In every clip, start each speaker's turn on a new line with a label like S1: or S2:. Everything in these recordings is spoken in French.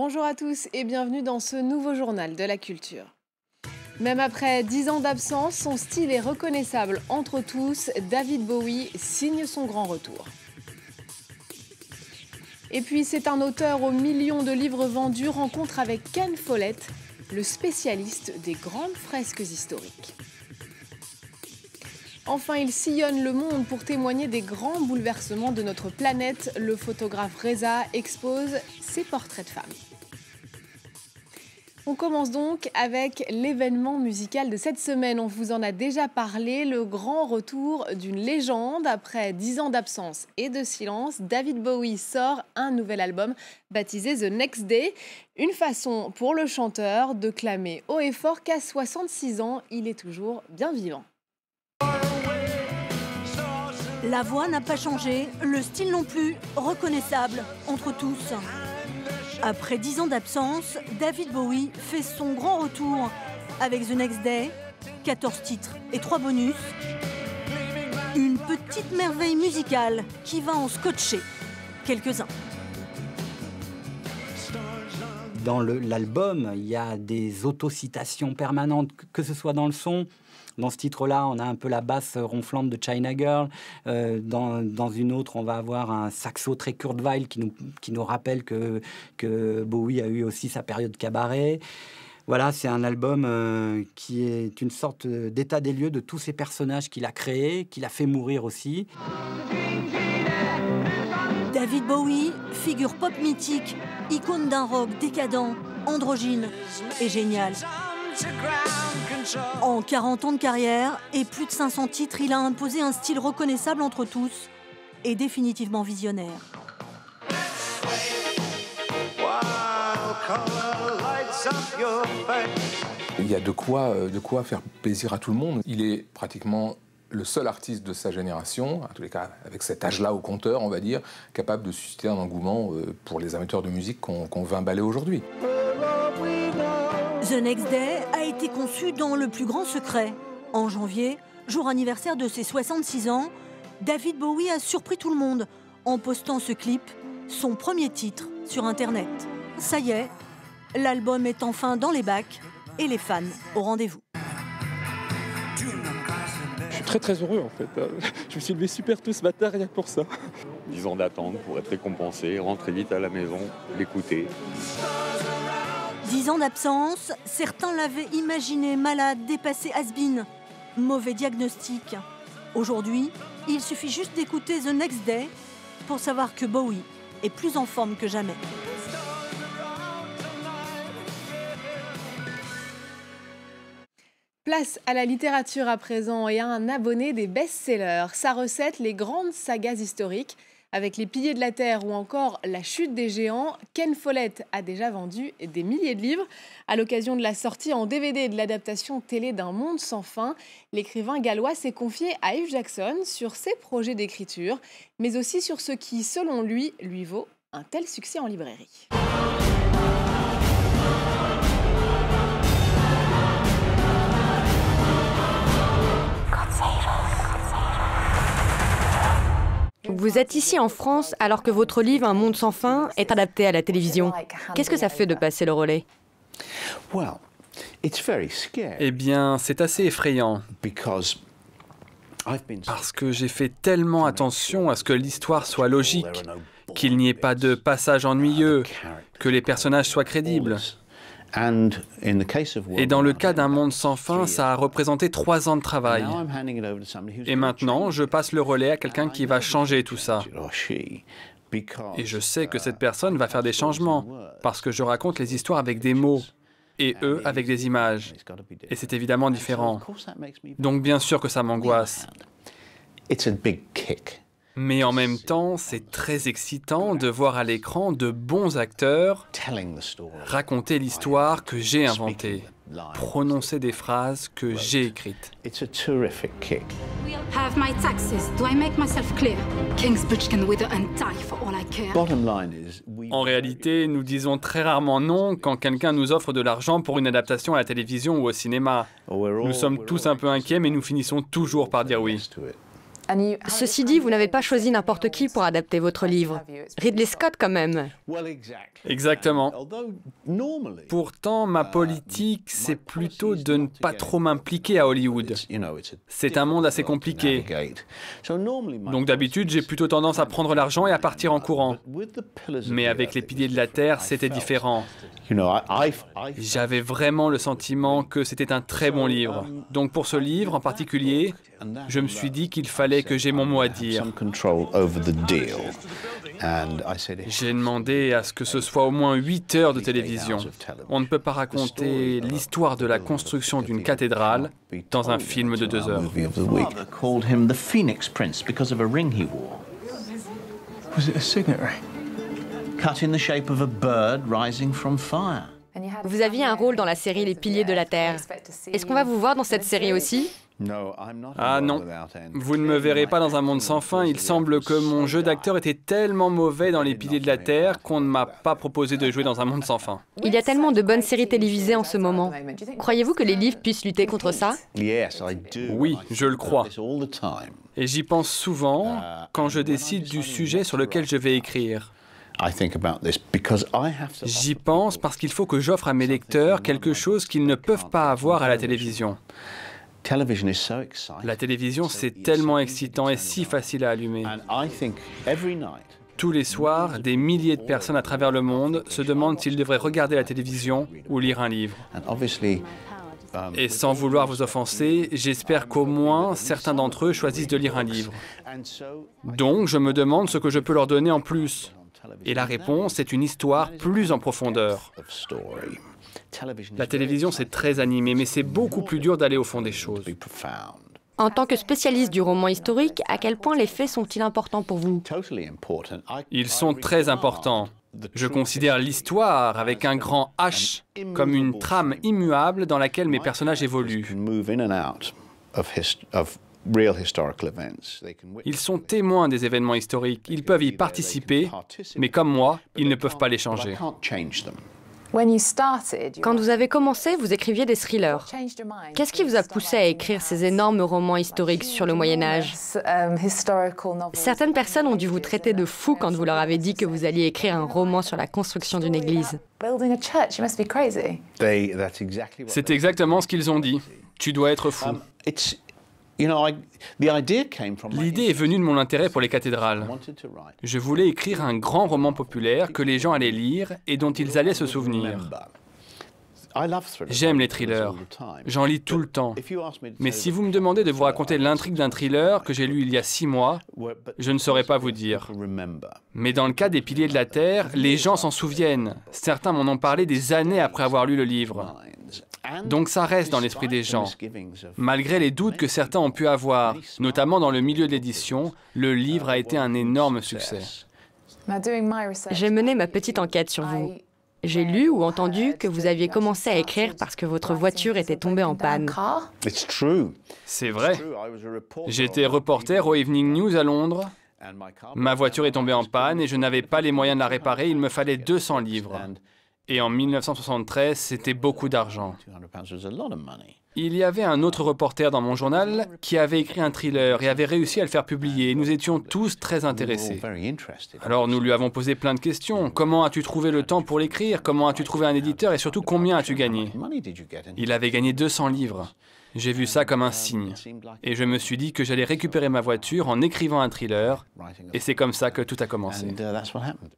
S1: Bonjour à tous et bienvenue dans ce nouveau journal de la culture. Même après 10 ans d'absence, son style est reconnaissable entre tous. David Bowie signe son grand retour. Et puis c'est un auteur aux millions de livres vendus, rencontre avec Ken Follett, le spécialiste des grandes fresques historiques. Enfin, il sillonne le monde pour témoigner des grands bouleversements de notre planète. Le photographe Reza expose ses portraits de femmes. On commence donc avec l'événement musical de cette semaine. On vous en a déjà parlé, le grand retour d'une légende. Après 10 ans d'absence et de silence, David Bowie sort un nouvel album baptisé The Next Day. Une façon pour le chanteur de clamer haut et fort qu'à 66 ans, il est toujours bien vivant.
S2: La voix n'a pas changé, le style non plus, reconnaissable entre tous. Après 10 ans d'absence, David Bowie fait son grand retour avec The Next Day, 14 titres et 3 bonus. Une petite merveille musicale qui va en scotcher quelques-uns.
S3: Dans l'album, il y a des autocitations permanentes, que ce soit dans le son. Dans ce titre-là, on a un peu la basse ronflante de China Girl. Dans une autre, on va avoir un saxo très Kurt Weill qui nous rappelle que Bowie a eu aussi sa période cabaret. Voilà, c'est un album qui est une sorte d'état des lieux de tous ces personnages qu'il a créés, qu'il a fait mourir aussi.
S2: David Bowie, figure pop mythique, icône d'un rock décadent, androgyne et génial. En 40 ans de carrière et plus de 500 titres, il a imposé un style reconnaissable entre tous et définitivement visionnaire.
S4: Il y a de quoi faire plaisir à tout le monde. Il est pratiquement le seul artiste de sa génération, en tous les cas avec cet âge-là au compteur, on va dire, capable de susciter un engouement pour les amateurs de musique qu'on veut emballer aujourd'hui.
S2: The Next Day a été conçu dans le plus grand secret. En janvier, jour anniversaire de ses 66 ans, David Bowie a surpris tout le monde en postant ce clip, son premier titre, sur Internet. Ça y est, l'album est enfin dans les bacs et les fans au rendez-vous.
S5: Je suis très heureux en fait. Je me suis levé super tôt ce matin rien que pour ça.
S6: 10 ans d'attente pour être récompensé, rentrer vite à la maison, l'écouter.
S2: 10 ans d'absence, certains l'avaient imaginé malade, dépassé, has-been. Mauvais diagnostic. Aujourd'hui, il suffit juste d'écouter The Next Day pour savoir que Bowie est plus en forme que jamais.
S1: Place à la littérature à présent et à un abonné des best-sellers. Sa recette, les grandes sagas historiques. Avec Les Piliers de la Terre ou encore La Chute des Géants, Ken Follett a déjà vendu des milliers de livres. À l'occasion de la sortie en DVD de l'adaptation télé d'Un monde sans fin, l'écrivain gallois s'est confié à Yves Jackson sur ses projets d'écriture, mais aussi sur ce qui, selon lui, lui vaut un tel succès en librairie.
S7: Vous êtes ici en France alors que votre livre Un monde sans fin est adapté à la télévision. Qu'est-ce que ça fait de passer le relais ?
S8: Eh bien, c'est assez effrayant. Parce que j'ai fait tellement attention à ce que l'histoire soit logique, qu'il n'y ait pas de passage ennuyeux, que les personnages soient crédibles. Et dans le cas d'Un monde sans fin, ça a représenté 3 ans de travail. Et maintenant, je passe le relais à quelqu'un qui va changer tout ça. Et je sais que cette personne va faire des changements, parce que je raconte les histoires avec des mots, et eux avec des images. Et c'est évidemment différent. Donc bien sûr que ça m'angoisse. Mais en même temps, c'est très excitant de voir à l'écran de bons acteurs raconter l'histoire que j'ai inventée, prononcer des phrases que j'ai écrites. En réalité, nous disons très rarement non quand quelqu'un nous offre de l'argent pour une adaptation à la télévision ou au cinéma. Nous sommes tous un peu inquiets, mais nous finissons toujours par dire oui.
S7: Ceci dit, vous n'avez pas choisi n'importe qui pour adapter votre livre. Ridley Scott quand même.
S8: Exactement. Pourtant, ma politique, c'est plutôt de ne pas trop m'impliquer à Hollywood. C'est un monde assez compliqué. Donc d'habitude, j'ai plutôt tendance à prendre l'argent et à partir en courant. Mais avec Les Piliers de la Terre, c'était différent. J'avais vraiment le sentiment que c'était un très bon livre. Donc pour ce livre en particulier, je me suis dit qu'il fallait que j'ai mon mot à dire. J'ai demandé à ce que ce soit au moins 8 heures de télévision. On ne peut pas raconter l'histoire de la construction d'une cathédrale dans un film de 2 heures.
S7: Vous aviez un rôle dans la série Les Piliers de la Terre. Est-ce qu'on va vous voir dans cette série aussi?
S8: Ah non, vous ne me verrez pas dans un monde sans fin. Il semble que mon jeu d'acteur était tellement mauvais dans Les Piliers de la Terre qu'on ne m'a pas proposé de jouer dans un monde sans fin.
S7: Il y a tellement de bonnes séries télévisées en ce moment. Croyez-vous que les livres puissent lutter contre ça?
S8: Oui, je le crois. Et j'y pense souvent quand je décide du sujet sur lequel je vais écrire. J'y pense parce qu'il faut que j'offre à mes lecteurs quelque chose qu'ils ne peuvent pas avoir à la télévision. La télévision, c'est tellement excitant et si facile à allumer. Tous les soirs, des milliers de personnes à travers le monde se demandent s'ils devraient regarder la télévision ou lire un livre. Et sans vouloir vous offenser, j'espère qu'au moins certains d'entre eux choisissent de lire un livre. Donc, je me demande ce que je peux leur donner en plus. Et la réponse est une histoire plus en profondeur. La télévision, c'est très animé, mais c'est beaucoup plus dur d'aller au fond des choses.
S7: En tant que spécialiste du roman historique, à quel point les faits sont-ils importants pour vous?
S8: Ils sont très importants. Je considère l'histoire, avec un grand H, comme une trame immuable dans laquelle mes personnages évoluent. Ils sont témoins des événements historiques. Ils peuvent y participer, mais comme moi, ils ne peuvent pas les changer.
S7: Quand vous avez commencé, vous écriviez des thrillers. Qu'est-ce qui vous a poussé à écrire ces énormes romans historiques sur le Moyen-Âge? Certaines personnes ont dû vous traiter de fou quand vous leur avez dit que vous alliez écrire un roman sur la construction d'une église.
S8: C'est exactement ce qu'ils ont dit. Tu dois être fou. L'idée est venue de mon intérêt pour les cathédrales. Je voulais écrire un grand roman populaire que les gens allaient lire et dont ils allaient se souvenir. J'aime les thrillers. J'en lis tout le temps. Mais si vous me demandez de vous raconter l'intrigue d'un thriller que j'ai lu il y a 6 mois, je ne saurais pas vous dire. Mais dans le cas des Piliers de la Terre, les gens s'en souviennent. Certains m'en ont parlé des années après avoir lu le livre. Donc ça reste dans l'esprit des gens. Malgré les doutes que certains ont pu avoir, notamment dans le milieu de l'édition, le livre a été un énorme succès.
S7: J'ai mené ma petite enquête sur vous. J'ai lu ou entendu que vous aviez commencé à écrire parce que votre voiture était tombée en panne.
S8: C'est vrai. J'étais reporter au Evening News à Londres. Ma voiture est tombée en panne et je n'avais pas les moyens de la réparer. Il me fallait 200 livres. Et en 1973, c'était beaucoup d'argent. Il y avait un autre reporter dans mon journal qui avait écrit un thriller et avait réussi à le faire publier. Nous étions tous très intéressés. Alors nous lui avons posé plein de questions. Comment as-tu trouvé le temps pour l'écrire? Comment as-tu trouvé un éditeur? Et surtout, combien as-tu gagné? Il avait gagné 200 livres. J'ai vu ça comme un signe. Et je me suis dit que j'allais récupérer ma voiture en écrivant un thriller. Et c'est comme ça que tout a commencé.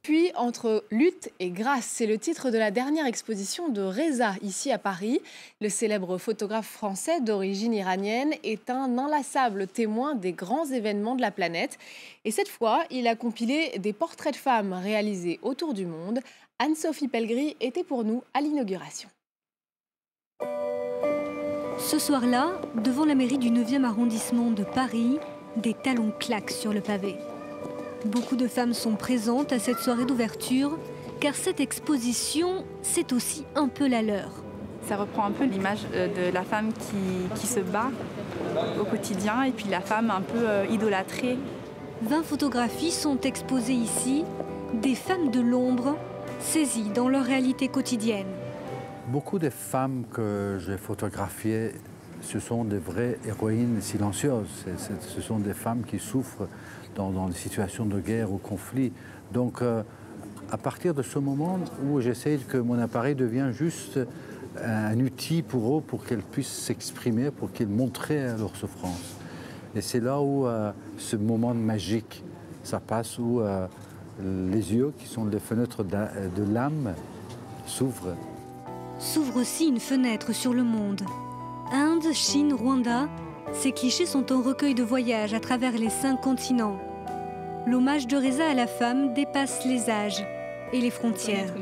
S1: Puis, entre lutte et grâce, c'est le titre de la dernière exposition de Reza, ici à Paris. Le célèbre photographe français d'origine iranienne est un inlassable témoin des grands événements de la planète. Et cette fois, il a compilé des portraits de femmes réalisés autour du monde. Anne-Sophie Pellegris était pour nous à l'inauguration.
S2: Ce soir-là, devant la mairie du 9e arrondissement de Paris, des talons claquent sur le pavé. Beaucoup de femmes sont présentes à cette soirée d'ouverture, car cette exposition, c'est aussi un peu la leur.
S9: Ça reprend un peu l'image de la femme qui se bat au quotidien, et puis la femme un peu idolâtrée.
S2: 20 photographies sont exposées ici, des femmes de l'ombre, saisies dans leur réalité quotidienne.
S10: Beaucoup de femmes que j'ai photographiées ce sont des vraies héroïnes silencieuses. Ce sont des femmes qui souffrent dans des situations de guerre ou conflit. Donc, à partir de ce moment où j'essaie que mon appareil devienne juste un outil pour eux, pour qu'elles puissent s'exprimer, pour qu'ils montrent leur souffrance. Et c'est là où ce moment magique, ça passe, où les yeux, qui sont les fenêtres de l'âme, s'ouvrent.
S2: S'ouvre aussi une fenêtre sur le monde. Inde, Chine, Rwanda, ces clichés sont un recueil de voyages à travers les 5 continents. L'hommage de Reza à la femme dépasse les âges et les frontières.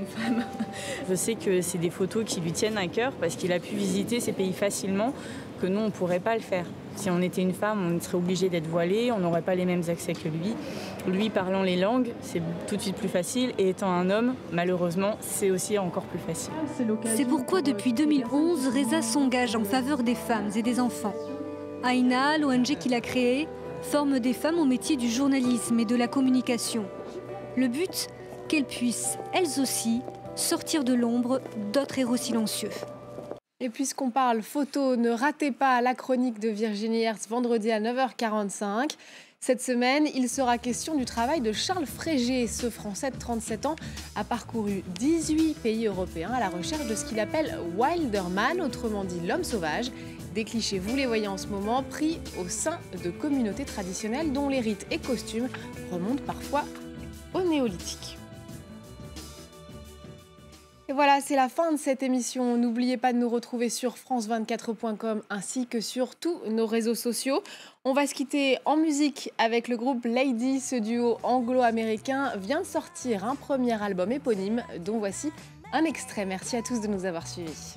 S11: Je sais que c'est des photos qui lui tiennent à cœur parce qu'il a pu visiter ces pays facilement que nous, on ne pourrait pas le faire. Si on était une femme, on serait obligé d'être voilée, on n'aurait pas les mêmes accès que lui. Lui, parlant les langues, c'est tout de suite plus facile. Et étant un homme, malheureusement, c'est aussi encore plus facile.
S2: C'est pourquoi, depuis 2011, Reza s'engage en faveur des femmes et des enfants. Aïna, l'ONG qu'il a créée, forme des femmes au métier du journalisme et de la communication. Le but, qu'elles puissent, elles aussi, sortir de l'ombre d'autres héros silencieux.
S1: Et puisqu'on parle photo, ne ratez pas la chronique de Virginie Hertz vendredi à 9h45. Cette semaine, il sera question du travail de Charles Frégé. Ce Français de 37 ans a parcouru 18 pays européens à la recherche de ce qu'il appelle Wilderman, autrement dit l'homme sauvage. Des clichés, vous les voyez en ce moment, pris au sein de communautés traditionnelles dont les rites et costumes remontent parfois au néolithique. Et voilà, c'est la fin de cette émission. N'oubliez pas de nous retrouver sur france24.com ainsi que sur tous nos réseaux sociaux. On va se quitter en musique avec le groupe Lady. Ce duo anglo-américain vient de sortir un premier album éponyme dont voici un extrait. Merci à tous de nous avoir suivis.